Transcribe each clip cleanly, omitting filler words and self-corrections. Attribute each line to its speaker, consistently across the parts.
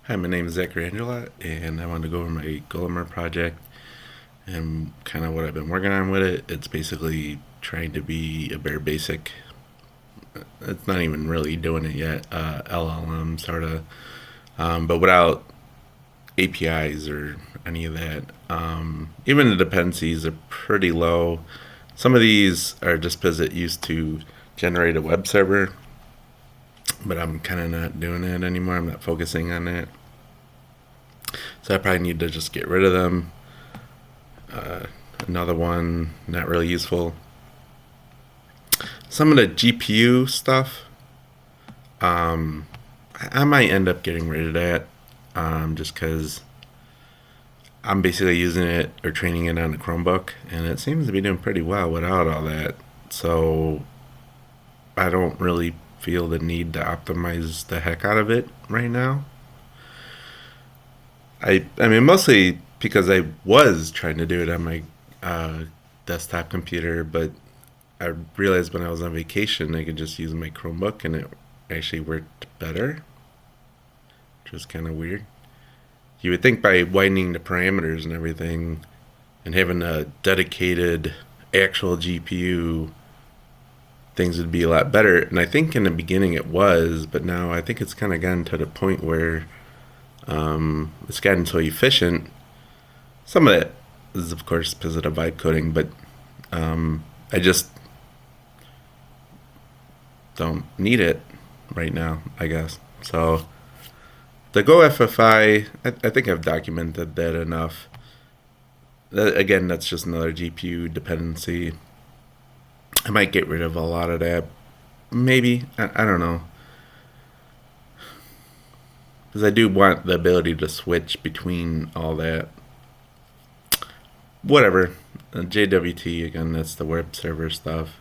Speaker 1: Hi, my name is Endrulat, and I wanted to go over my Gollemer project and kind of what I've been working on with it. It's basically trying to be a bare basic. It's not even really doing it yet. LLM sort of, but without APIs or any of that. Even the dependencies are pretty low. Some of these are just because it used to generate a web server, but I'm kind of not doing that anymore. I'm not focusing on that. So I probably need to just get rid of them. Another one, not really useful. Some of the GPU stuff, I might end up getting rid of that just because I'm basically using it or training it on a Chromebook, and it seems to be doing pretty well without all that. So I don't really feel the need to optimize the heck out of it right now. I mean, mostly because I was trying to do it on my uh, desktop computer, but I realized when I was on vacation, I could just use my Chromebook and it actually worked better, which was kind of weird. You would think by widening the parameters and everything and having a dedicated actual GPU, things would be a lot better. And I think in the beginning it was, but now I think it's kind of gotten to the point where it's gotten so efficient. Some of it is, of course, because of the vibe coding, but I just don't need it right now, I guess. So the GoFFI, I think I've documented that enough. Again, that's just another GPU dependency. I might get rid of a lot of that. Maybe. I don't know. Because I do want the ability to switch between all that. Whatever. JWT, again, that's the web server stuff.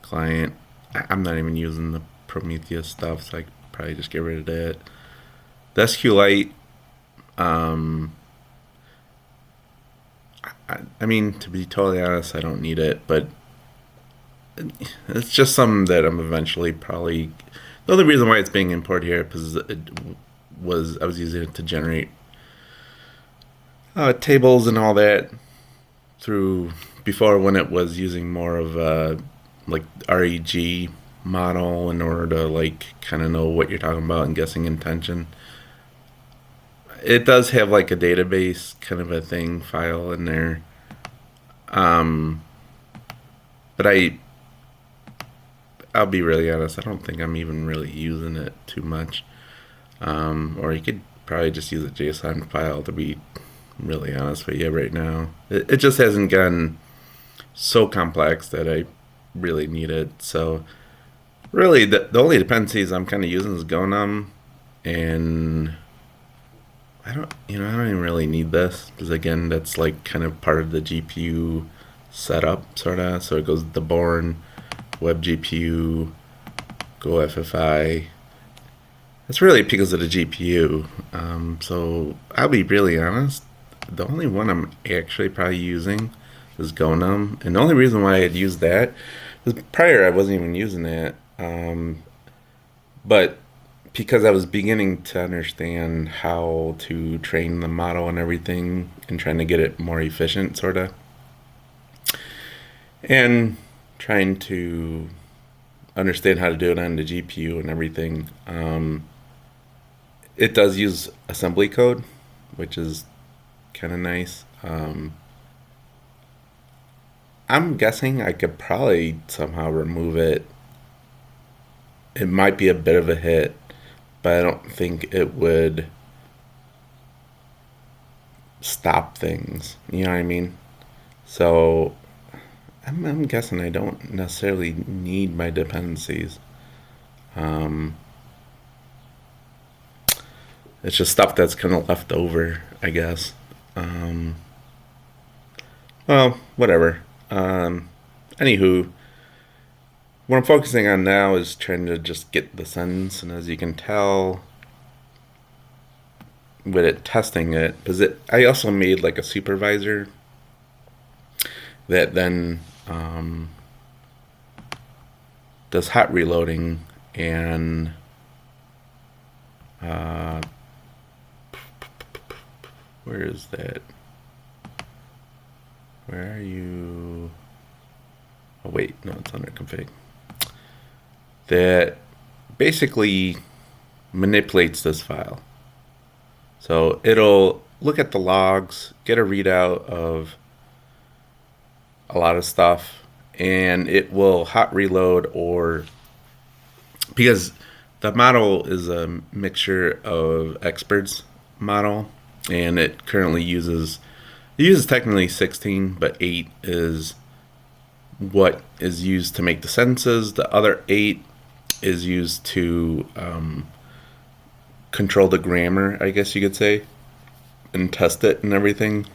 Speaker 1: Client. I'm not even using the Prometheus stuff, so I could probably just get rid of that. The SQLite, um, I mean, to be totally honest, I don't need it, but it's just something that I'm eventually probably. The only reason why it's being imported here is it was I was using it to generate tables and all that through before when it was using more of a like REG model in order to like kind of know what you're talking about and guessing intention. It does have like a database kind of a thing file in there, um, but I'll be really honest. I don't think I'm even really using it too much. Or you could probably just use a JSON file to be really honest with you right now. It just hasn't gotten so complex that I really need it. So really, the only dependencies I'm kind of using is Gonum, and I don't even really need this because again, that's like kind of part of the GPU setup, sort of. So it goes the Born, Web GPU, GoFFI. It's really because of the GPU. So I'll be really honest. The only one I'm actually probably using is Gonum, and the only reason why I'd use that is prior I wasn't even using that. But because I was beginning to understand how to train the model and everything, and trying to get it more efficient, sort of, and trying to understand how to do it on the GPU and everything. It does use assembly code, which is kind of nice. I'm guessing I could probably somehow remove it. It might be a bit of a hit, but I don't think it would stop things. You know what I mean? So I'm guessing I don't necessarily need my dependencies. Um, it's just stuff that's kind of left over, I guess. Um, well, whatever. Anywho, what I'm focusing on now is trying to just get the sentence, and as you can tell, with it testing it, because I also made like a supervisor that then does hot reloading and where is that? Where are you? Oh wait, no, it's under config. That basically manipulates this file. So it'll look at the logs, get a readout of a lot of stuff, and it will hot reload, or because the model is a mixture of experts model, and it currently uses technically 16, but 8 is what is used to make the sentences. The other 8 is used to control the grammar, I guess you could say, and test it and everything.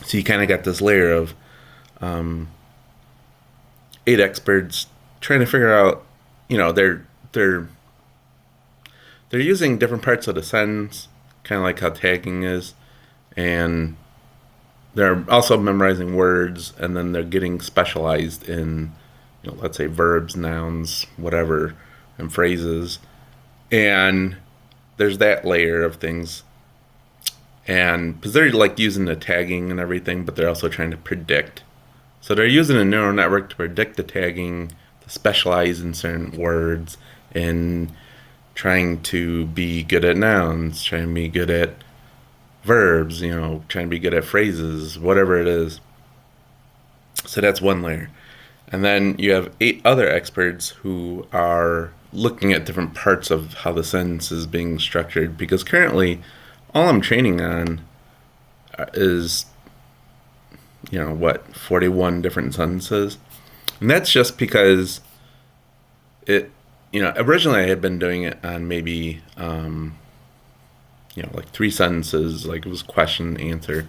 Speaker 1: So you kind of got this layer of 8 experts trying to figure out, they're using different parts of the sentence, kind of like how tagging is, and they're also memorizing words, and then they're getting specialized in, let's say verbs, nouns, whatever, and phrases. And there's that layer of things. And because they're like using the tagging and everything, but they're also trying to predict. So they're using a neural network to predict the tagging, to specialize in certain words, and trying to be good at nouns, trying to be good at verbs, trying to be good at phrases, whatever it is. So that's one layer. And then you have 8 other experts who are looking at different parts of how the sentence is being structured, because currently all I'm training on is 41 different sentences. And that's just because originally I had been doing it on maybe like 3 sentences, like it was question answer.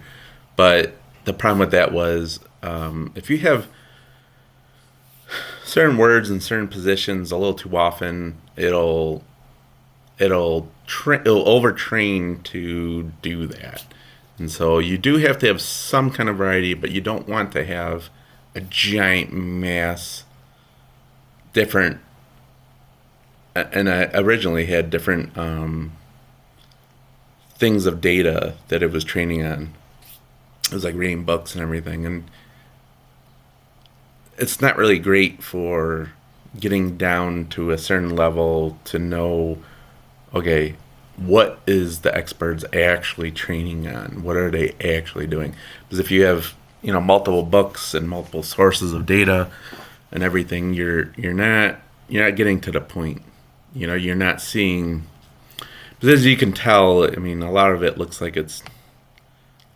Speaker 1: But the problem with that was if you have certain words in certain positions a little too often, it'll overtrain to do that. And so you do have to have some kind of variety, but you don't want to have a giant mass different. And I originally had different things of data that it was training on. It was like reading books and everything, and it's not really great for getting down to a certain level to know, okay, what is the experts actually training on? What are they actually doing? Because if you have multiple books and multiple sources of data and everything, you're not getting to the point. You're not seeing. But as you can tell, a lot of it looks like it's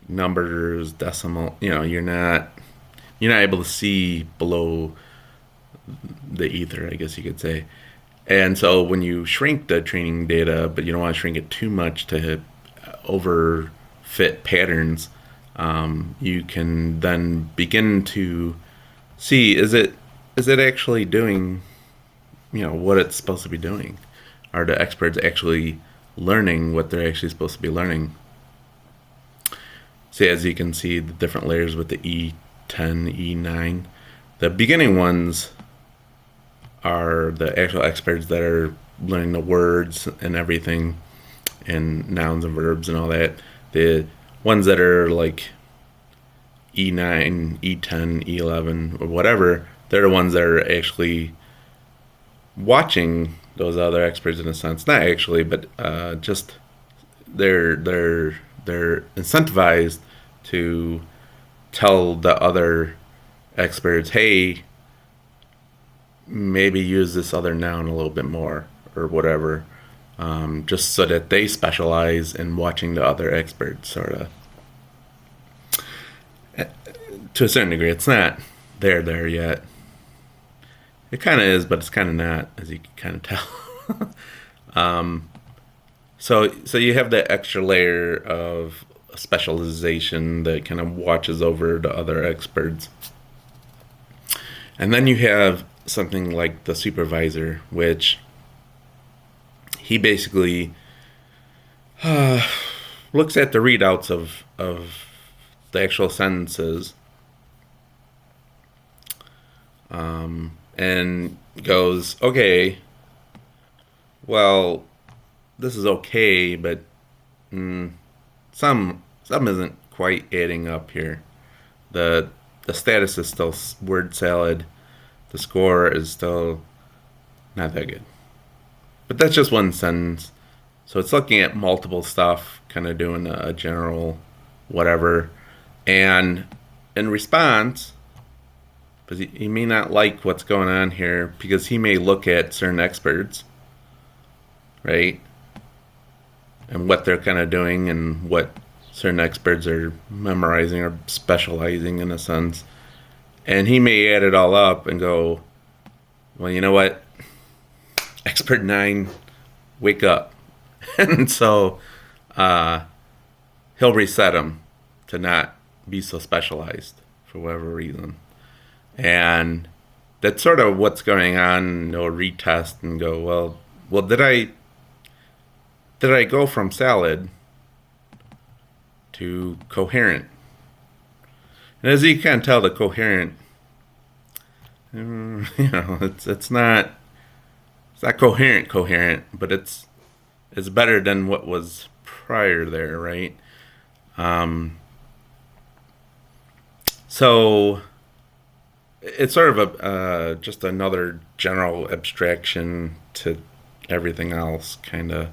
Speaker 1: numbers, decimal. You're not able to see below the ether, I guess you could say. And so when you shrink the training data, but you don't want to shrink it too much to overfit patterns, you can then begin to see, is it actually doing what it's supposed to be doing? Are the experts actually learning what they're actually supposed to be learning? See, as you can see, the different layers with the E10, E9. The beginning ones are the actual experts that are learning the words and everything, and nouns and verbs and all that. The ones that are like E9, E10, E11, or whatever, they're the ones that are actually watching those other experts in a sense. Not actually, but just they're incentivized to tell the other experts, hey, maybe use this other noun a little bit more or whatever, just so that they specialize in watching the other experts, sort of. To a certain degree, it's not there yet. It kind of is, but it's kind of not, as you can kind of tell. So you have that extra layer of specialization that kind of watches over the other experts. And then you have something like the supervisor, which he basically looks at the readouts of the actual sentences, and goes, okay, well, this is okay, but it's some isn't quite adding up here. The the status is still word salad. The score is still not that good. But that's just one sentence. So it's looking at multiple stuff, kind of doing a general whatever. And in response, because he may not like what's going on here, because he may look at certain experts, right? And what they're kind of doing and what certain experts are memorizing or specializing in a sense. And he may add it all up and go, well, you know what? Expert 9, wake up. And so he'll reset him to not be so specialized for whatever reason. And that's sort of what's going on. He'll retest and go, well, did I go from salad to coherent? And as you can tell, the coherent, it's not coherent, but it's better than what was prior there, right? So it's sort of just another general abstraction to everything else, kind of,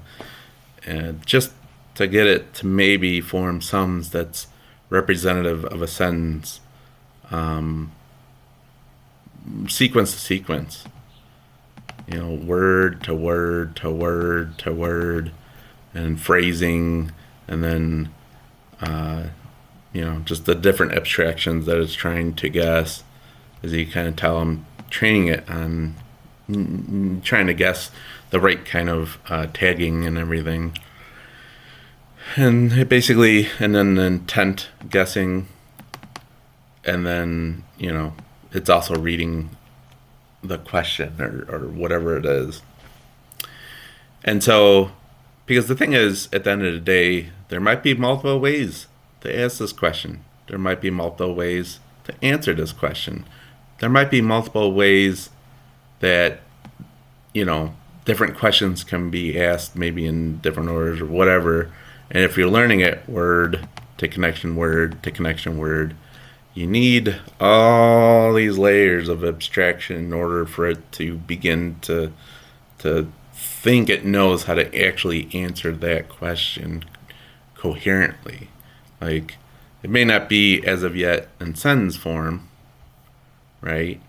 Speaker 1: just to get it to maybe form sums that's representative of a sentence, sequence to sequence. Word to word to word to word, and phrasing, and then, just the different abstractions that it's trying to guess. As you kind of tell, I'm training it on trying to guess the right kind of tagging and everything. And it basically, and then the intent guessing, and then, it's also reading the question or whatever it is. And so, because the thing is, at the end of the day, there might be multiple ways to ask this question. There might be multiple ways to answer this question. There might be multiple ways that, different questions can be asked, maybe in different orders or whatever. And if you're learning it word to connection word, you need all these layers of abstraction in order for it to begin to think it knows how to actually answer that question coherently. Like, it may not be as of yet in sentence form, right?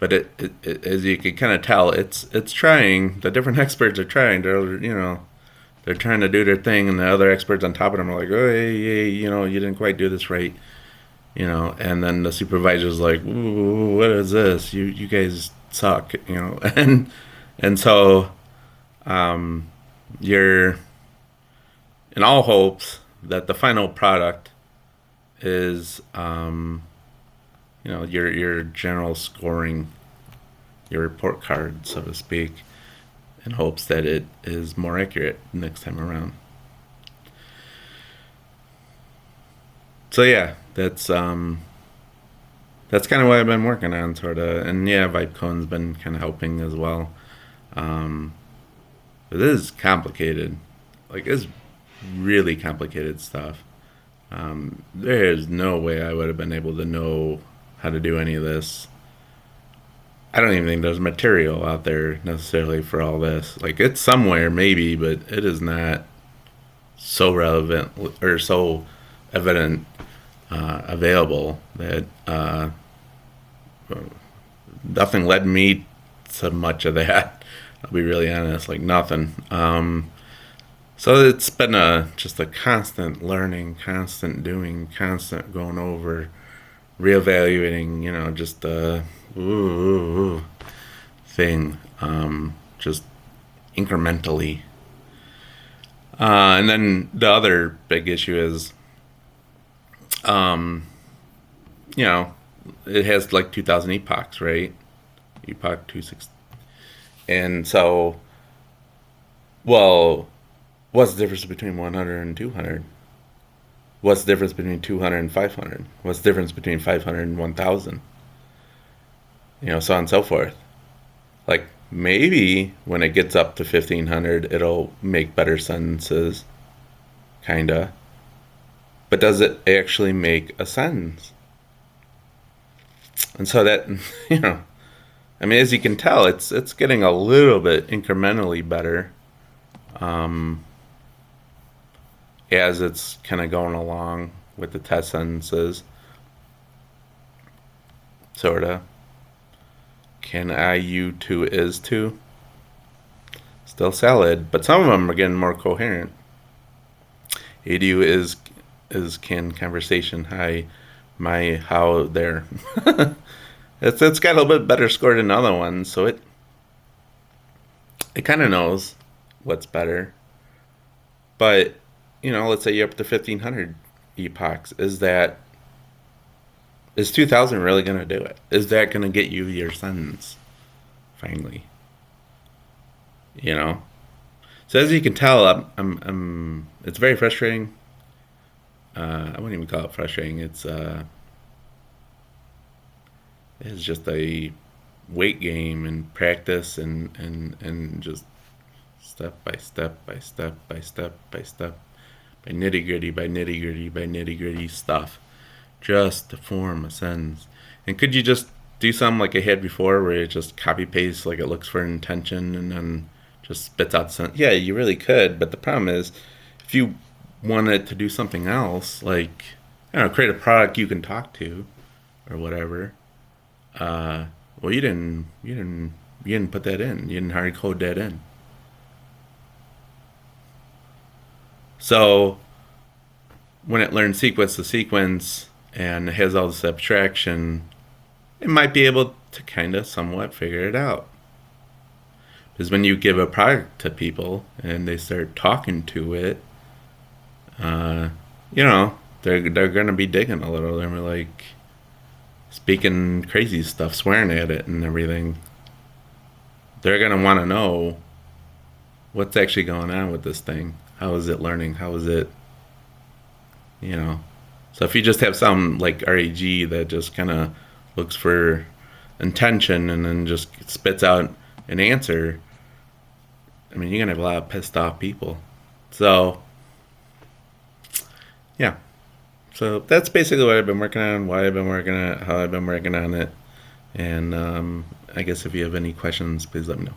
Speaker 1: But it as you can kind of tell, it's trying. The different experts are trying. They're trying to do their thing, and the other experts on top of them are like, oh, hey, you didn't quite do this right. And then the supervisor's like, ooh, what is this? You guys suck, and so you're in all hopes that the final product is your general scoring, your report card, so to speak, in hopes that it is more accurate next time around. So yeah, that's kind of what I've been working on, sort of, and yeah, VibeCone's been kind of helping as well. It is complicated, like it's really complicated stuff. There is no way I would have been able to know how to do any of this. I don't even think there's material out there necessarily for all this. Like, it's somewhere maybe, but it is not so relevant or so evident available that nothing led me to much of that. I'll be really honest, like nothing. So it's been just a constant learning, constant doing, constant going over, reevaluating, just the thing, just incrementally. And then the other big issue is, it has like 2,000 epochs, right? Epoch 260. And so, well, what's the difference between 100 and 200? What's the difference between 200 and 500? What's the difference between 500 and 1,000? So on and so forth. Like, maybe when it gets up to 1,500, it'll make better sentences, kinda. but does it actually make a sentence? And so that, you know, I mean, as you can tell, it's getting a little bit incrementally better as it's kind of going along with the test sentences. Sorta. Can I, you, to, is to. Still solid, but some of them are getting more coherent. ADU is can, conversation, hi, my, how, there. It's got a little bit better score than other ones, so it kind of knows what's better. But you know, let's say you're up to 1,500 epochs. Is 2,000 really going to do it? Is that going to get you your sentence finally? You know. So as you can tell, I'm it's very frustrating. I wouldn't even call it frustrating. It's just a weight game and practice and just step by step by step by step by step by nitty gritty by nitty gritty by nitty gritty stuff just to form a sentence. And could you just do something like I had before where you just copy paste like it looks for an intention and then just spits out the sentence? Yeah, you really could, but the problem is if you wanted to do something else, like I don't know, create a product you can talk to or whatever, well you didn't put that in. You didn't hard code that in. So when it learns sequence to sequence and it has all this abstraction, it might be able to kind of somewhat figure it out. Because when you give a product to people and they start talking to it, you know, they're gonna be digging a little. They're like speaking crazy stuff, swearing at it and everything. They're gonna want to know what's actually going on with this thing. How is it learning? How is it, you know? So if you just have some like RAG that just kind of looks for intention and then just spits out an answer, I mean, you're gonna have a lot of pissed off people. So yeah. So that's basically what I've been working on, why I've been working on it, how I've been working on it. And I guess if you have any questions, please let me know.